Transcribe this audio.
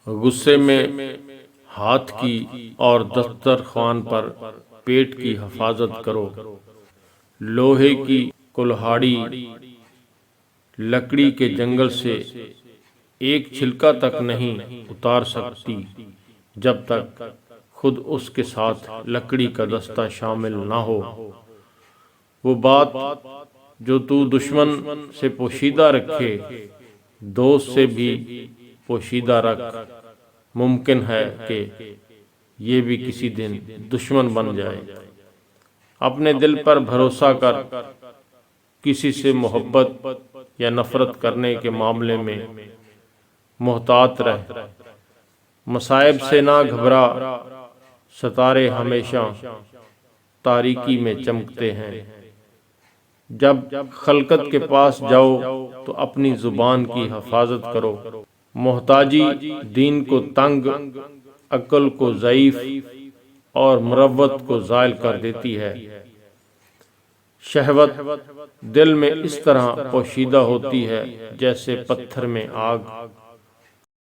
غصے میں ہاتھ کی اور دسترخوان پر پیٹ کی حفاظت کرو۔ لوہے کی کلہاڑی لکڑی کے جنگل سے ایک چھلکا تک نہیں اتار سکتی جب تک خود اس کے ساتھ لکڑی کا دستہ شامل نہ ہو۔ وہ بات جو تو دشمن سے پوشیدہ رکھے دوست سے بھی پوشیدہ رکھ۔ ممکن ہے کہ یہ بھی کسی دن دشمن بن جائے۔ اپنے دل پر بھروسہ کر، کسی سے محبت یا نفرت کرنے کے معاملے میں محتاط رہ۔ مصائب سے نہ گھبرا، ستارے ہمیشہ تاریکی میں چمکتے ہیں۔ جب خلقت کے پاس جاؤ تو اپنی زبان کی حفاظت کرو۔ محتاجی دین کو تنگ، عقل کو ضعیف اور مروت کو زائل کر دیتی ہے۔ شہوت دل میں اس طرح پوشیدہ ہوتی ہے جیسے پتھر میں آگ۔